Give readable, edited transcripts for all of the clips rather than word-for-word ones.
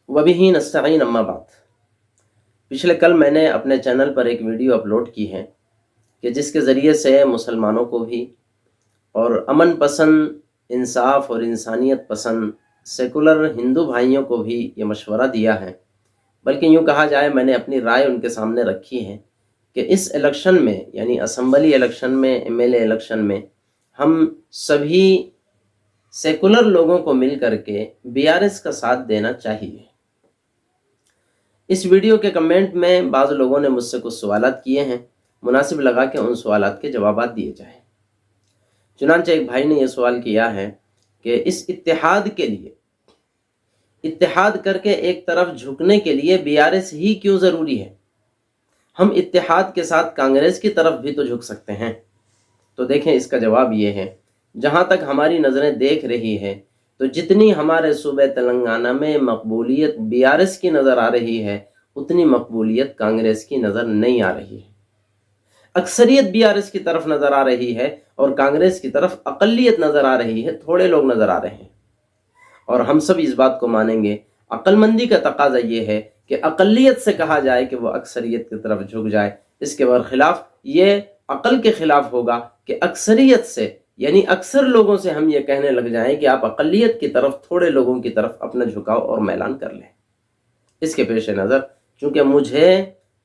وبہ نستعین اما بعد۔ پچھلے کل میں نے اپنے چینل پر ایک ویڈیو اپلوڈ کی ہے کہ جس کے ذریعے سے مسلمانوں کو بھی اور امن پسند، انصاف اور انسانیت پسند سیکولر ہندو بھائیوں کو بھی یہ مشورہ دیا ہے، بلکہ یوں کہا جائے میں نے اپنی رائے ان کے سامنے رکھی ہے کہ اس الیکشن میں، یعنی اسمبلی الیکشن میں، ایم ایل اے الیکشن میں، ہم سبھی سیکولر لوگوں کو مل کر کے بی آر ایس کا ساتھ دینا چاہیے۔ اس ویڈیو کے کمنٹ میں بعض لوگوں نے مجھ سے کچھ سوالات کیے ہیں، مناسب لگا کہ ان سوالات کے جوابات دیے جائیں۔ چنانچہ ایک بھائی نے یہ سوال کیا ہے کہ اس اتحاد کے لیے، اتحاد کر کے ایک طرف جھکنے کے لیے بی آر ایس ہی کیوں ضروری ہے؟ ہم اتحاد کے ساتھ کانگریس کی طرف بھی تو جھک سکتے ہیں۔ تو دیکھیں، اس کا جواب یہ ہے، جہاں تک ہماری نظریں دیکھ رہی ہے تو جتنی ہمارے صوبہ تلنگانہ میں مقبولیت بی آر ایس کی نظر آ رہی ہے، اتنی مقبولیت کانگریس کی نظر نہیں آ رہی ہے۔ اکثریت بی آر ایس کی طرف نظر آ رہی ہے اور کانگریس کی طرف اقلیت نظر آ رہی ہے، تھوڑے لوگ نظر آ رہے ہیں۔ اور ہم سب اس بات کو مانیں گے، عقل مندی کا تقاضا یہ ہے کہ اقلیت سے کہا جائے کہ وہ اکثریت کی طرف جھک جائے۔ اس کے برخلاف یہ عقل کے خلاف ہوگا کہ اکثریت سے، یعنی اکثر لوگوں سے ہم یہ کہنے لگ جائیں کہ آپ اقلیت کی طرف، تھوڑے لوگوں کی طرف اپنا جھکاؤ اور میلان کر لیں۔ اس کے پیش نظر چونکہ مجھے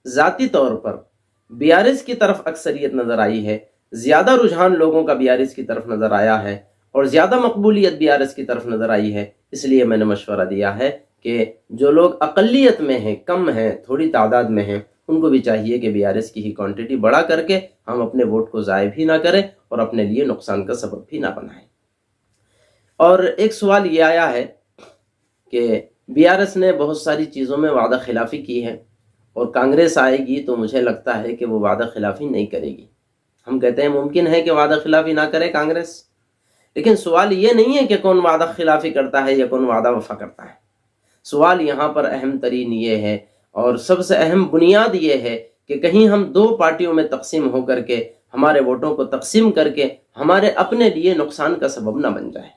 ذاتی طور پر بی آر ایس کی طرف اکثریت نظر آئی ہے، زیادہ رجحان لوگوں کا بی آر ایس کی طرف نظر آیا ہے اور زیادہ مقبولیت بی آر ایس کی طرف نظر آئی ہے، اس لیے میں نے مشورہ دیا ہے کہ جو لوگ اقلیت میں ہیں، کم ہیں، تھوڑی تعداد میں ہیں، ان کو بھی چاہیے کہ بی آر ایس کی ہی کوانٹٹی بڑھا کر کے ہم اپنے ووٹ کو ضائع بھی نہ کریں اور اپنے لیے نقصان کا سبب بھی نہ بنائیں۔ اور ایک سوال یہ آیا ہے کہ بی آر ایس نے بہت ساری چیزوں میں وعدہ خلافی کی ہے اور کانگریس آئے گی تو مجھے لگتا ہے کہ وہ وعدہ خلافی نہیں کرے گی۔ ہم کہتے ہیں ممکن ہے کہ وعدہ خلافی نہ کرے کانگریس، لیکن سوال یہ نہیں ہے کہ کون وعدہ خلافی کرتا ہے یا کون وعدہ وفا کرتا ہے۔ سوال یہاں پر اہم ترین یہ ہے اور سب سے اہم بنیاد یہ ہے کہ کہیں ہم دو پارٹیوں میں تقسیم ہو کر کے ہمارے ووٹوں کو تقسیم کر کے ہمارے اپنے لیے نقصان کا سبب نہ بن جائے۔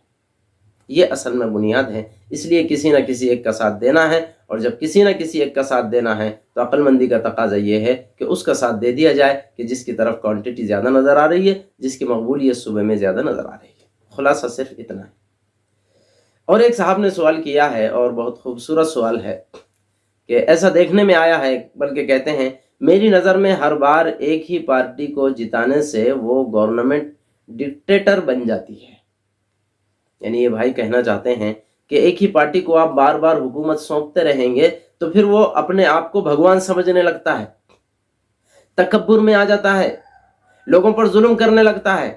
یہ اصل میں بنیاد ہے۔ اس لیے کسی نہ کسی ایک کا ساتھ دینا ہے، اور جب کسی نہ کسی ایک کا ساتھ دینا ہے تو عقل مندی کا تقاضا یہ ہے کہ اس کا ساتھ دے دیا جائے کہ جس کی طرف کوانٹٹی زیادہ نظر آ رہی ہے، جس کی مقبولیت صوبے میں زیادہ نظر آ رہی ہے۔ خلاصہ صرف اتنا ہے۔ اور ایک صاحب نے سوال کیا ہے اور بہت خوبصورت سوال ہے کہ ایسا دیکھنے میں آیا ہے، بلکہ کہتے ہیں میری نظر میں ہر بار ایک ہی پارٹی کو جتانے سے وہ گورنمنٹ ڈکٹیٹر بن جاتی ہے۔ یعنی یہ بھائی کہنا چاہتے ہیں کہ ایک ہی پارٹی کو آپ بار بار حکومت سونپتے رہیں گے تو پھر وہ اپنے آپ کو بھگوان سمجھنے لگتا ہے، تکبر میں آ جاتا ہے، لوگوں پر ظلم کرنے لگتا ہے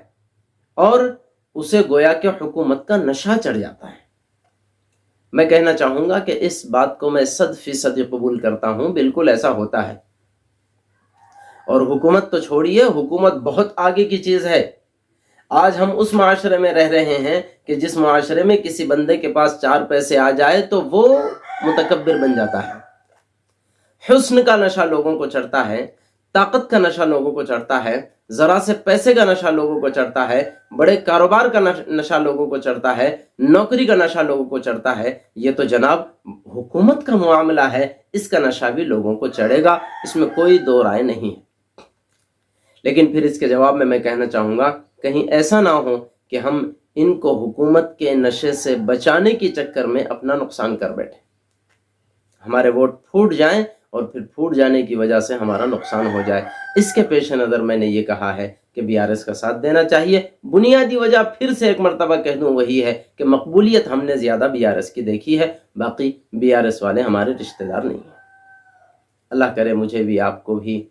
اور اسے گویا کہ حکومت کا نشہ چڑھ جاتا ہے۔ میں کہنا چاہوں گا کہ اس بات کو میں 100% قبول کرتا ہوں، بالکل ایسا ہوتا ہے۔ اور حکومت تو چھوڑیے، حکومت بہت آگے کی چیز ہے۔ آج ہم اس معاشرے میں رہ رہے ہیں کہ جس معاشرے میں کسی بندے کے پاس 4 پیسے آ جائے تو وہ متکبر بن جاتا ہے۔ حسن کا نشہ لوگوں کو چڑھتا ہے، طاقت کا نشہ لوگوں کو چڑھتا ہے، ذرا سے پیسے کا نشہ لوگوں کو چڑھتا ہے، بڑے کاروبار کا نشہ لوگوں کو چڑھتا ہے، نوکری کا نشہ لوگوں کو چڑھتا ہے۔ یہ تو جناب حکومت کا معاملہ ہے، اس کا نشہ بھی لوگوں کو چڑھے گا، اس میں کوئی دو رائے نہیں ہے۔ لیکن پھر اس کے جواب میں میں کہنا چاہوں گا کہیں ایسا نہ ہو کہ ہم ان کو حکومت کے نشے سے بچانے کی چکر میں اپنا نقصان کر بیٹھیں، ہمارے ووٹ پھوٹ جائیں اور پھر پھوٹ جانے کی وجہ سے ہمارا نقصان ہو جائے۔ اس کے پیش نظر میں نے یہ کہا ہے کہ بی آر ایس کا ساتھ دینا چاہیے۔ بنیادی وجہ پھر سے ایک مرتبہ کہہ دوں وہی ہے کہ مقبولیت ہم نے زیادہ بی آر ایس کی دیکھی ہے، باقی بی آر ایس والے ہمارے رشتہ دار نہیں ہیں۔ اللہ کرے مجھے بھی، آپ کو بھی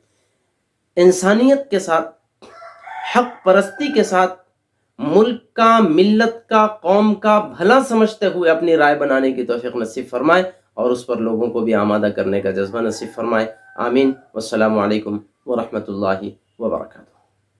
انسانیت کے ساتھ، حق پرستی کے ساتھ، ملک کا، ملت کا، قوم کا بھلا سمجھتے ہوئے اپنی رائے بنانے کی توفیق نصیب فرمائے اور اس پر لوگوں کو بھی آمادہ کرنے کا جذبہ نصیب فرمائے۔ آمین۔ والسلام علیکم ورحمۃ اللہ وبرکاتہ۔